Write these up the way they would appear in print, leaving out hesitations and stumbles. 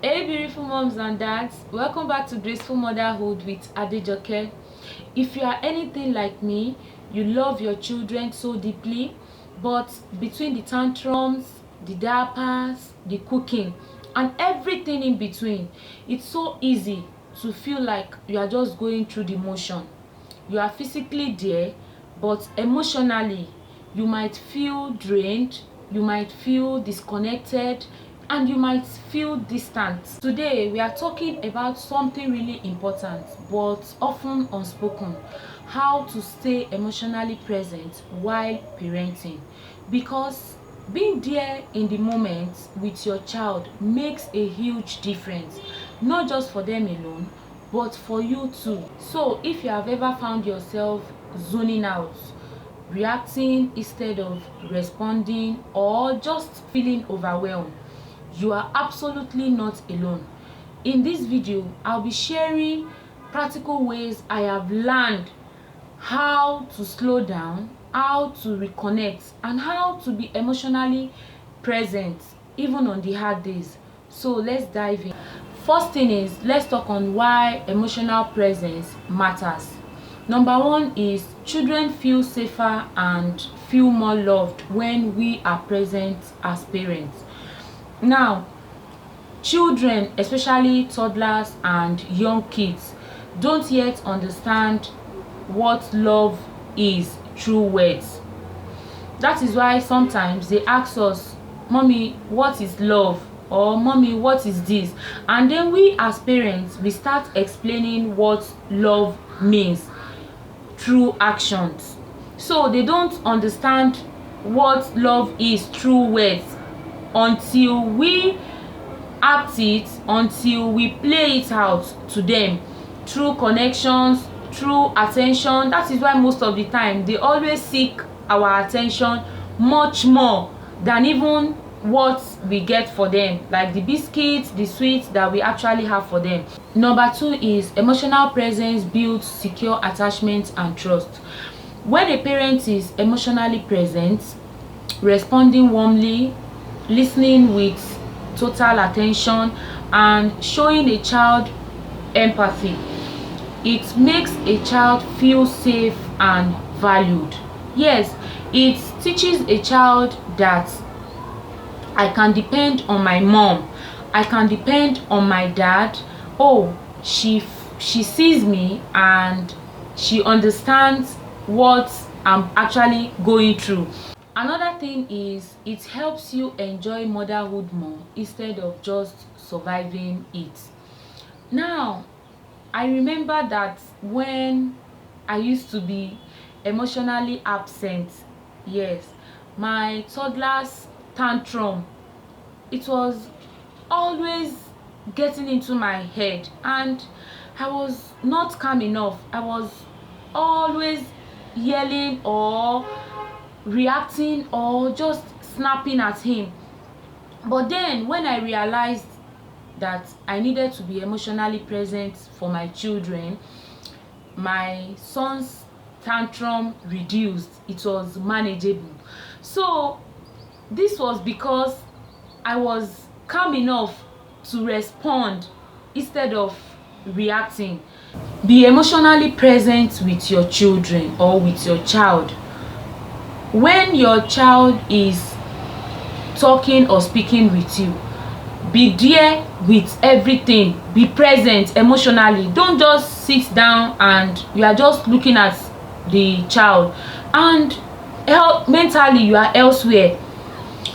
Hey beautiful moms and dads, welcome back to Graceful Motherhood with Adejoke. If you are anything like me, you love your children so deeply, but between the tantrums, the diapers, the cooking, and everything in between, it's so easy to feel like you are just going through the motion. You are physically there, but emotionally you might feel drained, you might feel disconnected, and you might feel distant. Today we are talking about something really important but often unspoken: how to stay emotionally present while parenting. Because being there in the moment with your child makes a huge difference, not just for them alone but for you too. So if you have ever found yourself zoning out, reacting instead of responding, or just feeling overwhelmed, you are absolutely not alone. In this video, I'll be sharing practical ways I have learned how to slow down, how to reconnect, and how to be emotionally present even on the hard days. So let's dive in. First thing is, let's talk on why emotional presence matters. Number one is, children feel safer and feel more loved when we are present as parents. Now, children, especially toddlers and young kids, don't yet understand what love is through words. That is why sometimes they ask us, "Mommy, what is love?" or "Mommy, what is this?" And then we as parents, we start explaining what love means through actions. So they don't understand what love is through words until we act it, until we play it out to them through connections, through attention. That is why most of the time they always seek our attention much more than even what we get for them, like the biscuits, the sweets that we actually have for them. Number two is, emotional presence builds secure attachment and trust. When a parent is emotionally present, responding warmly, listening with total attention, and showing a child empathy, it makes a child feel safe and valued. Yes, it teaches a child that I can depend on my mom, I can depend on my dad. Oh, she sees me and she understands what I'm actually going through. Another thing is, it helps you enjoy motherhood more instead of just surviving it. Now, I remember that when I used to be emotionally absent, yes, my toddler's tantrum, it was always getting into my head, and I was not calm enough. I was always yelling or reacting or just snapping at him. But then when I realized that I needed to be emotionally present for my children, my son's tantrum reduced. It was manageable. So this was because I was calm enough to respond instead of reacting. Be emotionally present with your children or with your child. When your child is talking or speaking with you, be there with everything. Be present emotionally. Don't just sit down and you are just looking at the child and mentally you are elsewhere.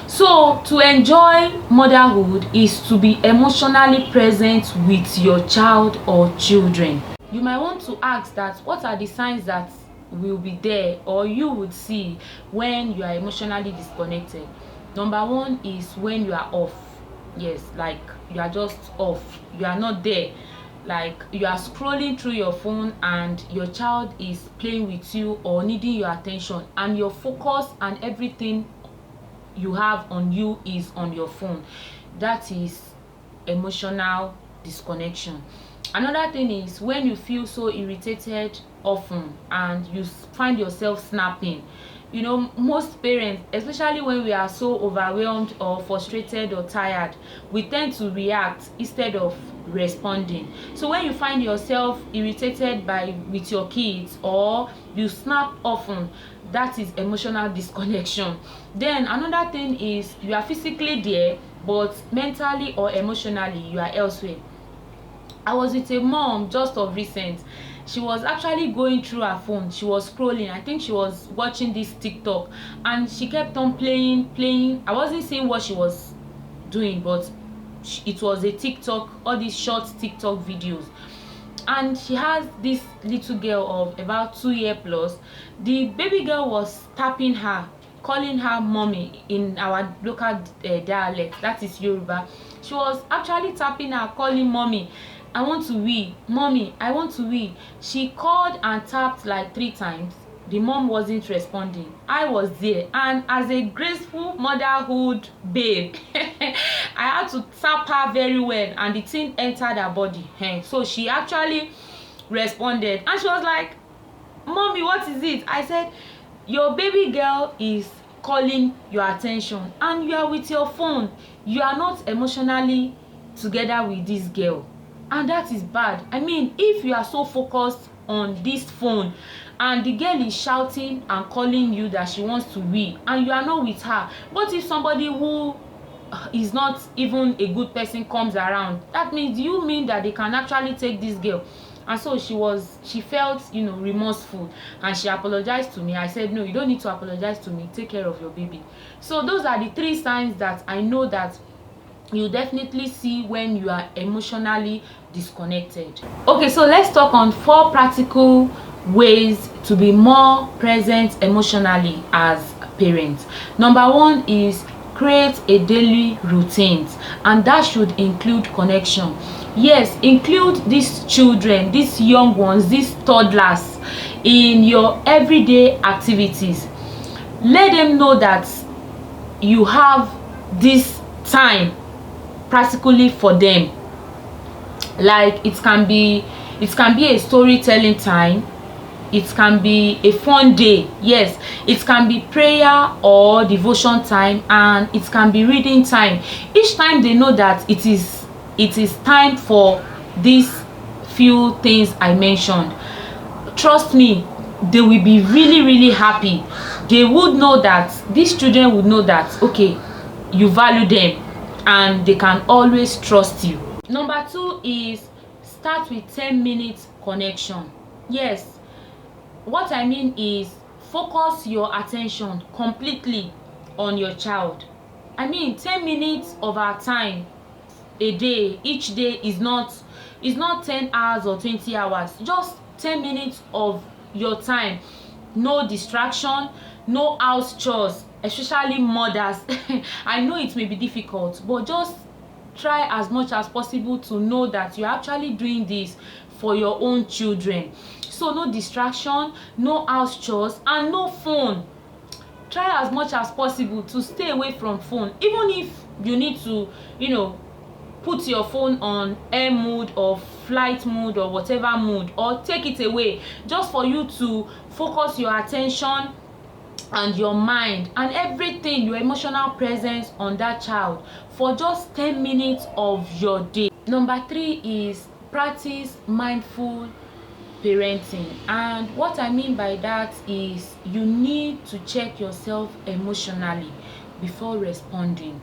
So to enjoy motherhood is to be emotionally present with your child or children. You might want to ask that, what are the signs that will be there or you would see when you are emotionally disconnected? Number one is when you are off. Yes, like you are just off, you are not there. Like you are scrolling through your phone and your child is playing with you or needing your attention, and your focus and everything you have on you is on your phone. That is emotional disconnection. Another thing is when you feel so irritated often and you find yourself snapping. you know, most parents, especially when we are so overwhelmed or frustrated or tired, we tend to react instead of responding. So when you find yourself irritated with your kids, or you snap often, that is emotional disconnection. Then another thing is you are physically there, but mentally or emotionally you are elsewhere. I was with a mom just of recent. She was actually going through her phone. She was scrolling. I think she was watching this TikTok, and she kept on playing. I wasn't seeing what she was doing, but it was a TikTok, all these short TikTok videos. And she has this little girl of about 2 years plus. The baby girl was tapping her, calling her mommy in our local dialect, that is Yoruba. She was actually tapping her, calling mommy, I want to wee, mommy, I want to wee. She called and tapped like 3 times. The mom wasn't responding. I was there, and as a graceful motherhood babe I had to tap her very well, and the thing entered her body. So she actually responded, and she was like, mommy, what is it? I said, your baby girl is calling your attention and you are with your phone. You are not emotionally together with this girl, and that is bad. I mean, if you are so focused on this phone and the girl is shouting and calling you that she wants to wee, and you are not with her, what if somebody who is not even a good person comes around? That means, you mean that they can actually take this girl? And so she felt, you know, remorseful, and she apologized to me. I said, no, you don't need to apologize to me, take care of your baby. So those are the 3 signs that I know that you definitely see when you are emotionally disconnected. Okay, so let's talk on 4 practical ways to be more present emotionally as parents. Number 1 is create a daily routine, and that should include connection. Yes, include these children, these young ones, these toddlers in your everyday activities. Let them know that you have this time practically for them. Like, it can be a storytelling time, it can be a fun day, yes, it can be prayer or devotion time, and it can be reading time. Each time they know that it is time for these few things I mentioned, trust me, they will be really happy. They would know that, these children would know that, okay, you value them and they can always trust you. Number 2 is start with 10 minutes connection. Yes, what I mean is focus your attention completely on your child. I mean, 10 minutes of our time a day, each day, is not 10 hours or 20 hours. Just 10 minutes of your time. No distraction, no house chores, especially mothers. I know it may be difficult, but just try as much as possible to know that you're actually doing this for your own children. So no distraction, no house chores, and no phone. Try as much as possible to stay away from phone, even if you need to, you know, put your phone on air mode or flight mode or whatever mode, or take it away, just for you to focus your attention and your mind and everything, your emotional presence, on that child for just 10 minutes of your day. Number 3 is practice mindful parenting, and what I mean by that is you need to check yourself emotionally before responding.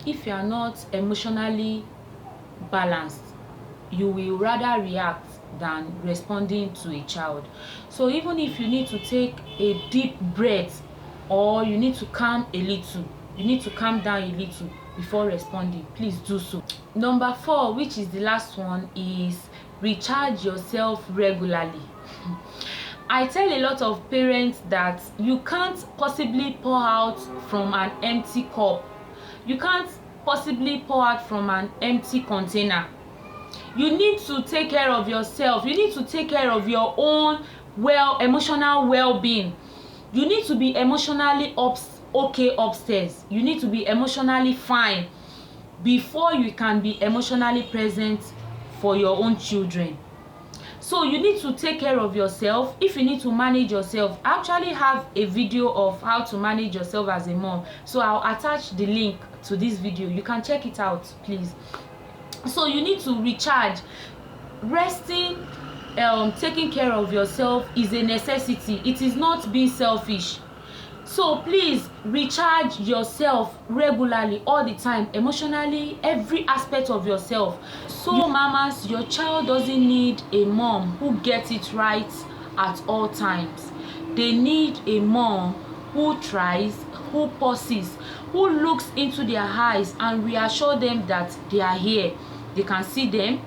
If you are not emotionally balanced, you will rather react than responding to a child. So even if you need to take a deep breath, or you need to calm a little, you need to calm down a little before responding, please do so. Number 4, which is the last one, is recharge yourself regularly. I tell a lot of parents that you can't possibly pour out from an empty cup. You can't possibly pour out from an empty container. You need to take care of yourself. You need to take care of your own emotional well-being. You need to be emotionally okay upstairs. You need to be emotionally fine before you can be emotionally present for your own children. So you need to take care of yourself. If you need to manage yourself, I actually have a video of how to manage yourself as a mom, so I'll attach the link to this video. You can check it out, please. So you need to recharge. Resting, taking care of yourself is a necessity. It is not being selfish. So please recharge yourself regularly, all the time, emotionally, every aspect of yourself. So mamas, your child doesn't need a mom who gets it right at all times. They need a mom who tries, who pauses, who looks into their eyes and reassure them that they are here. They can see them,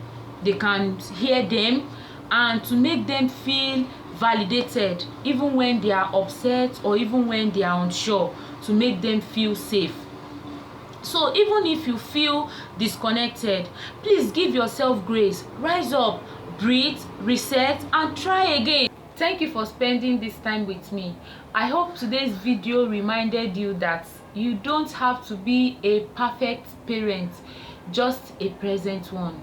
they can hear them, and to make them feel validated even when they are upset or even when they are unsure, to make them feel safe. So even if you feel disconnected, please give yourself grace. Rise up, breathe, reset, and try again. Thank you for spending this time with me. I hope today's video reminded you that you don't have to be a perfect parent, just a present one.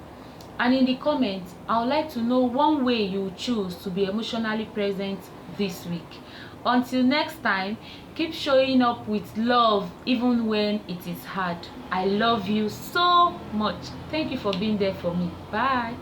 And in the comments, I would like to know one way you choose to be emotionally present this week. Until next time, keep showing up with love even when it is hard. I love you so much. Thank you for being there for me. Bye.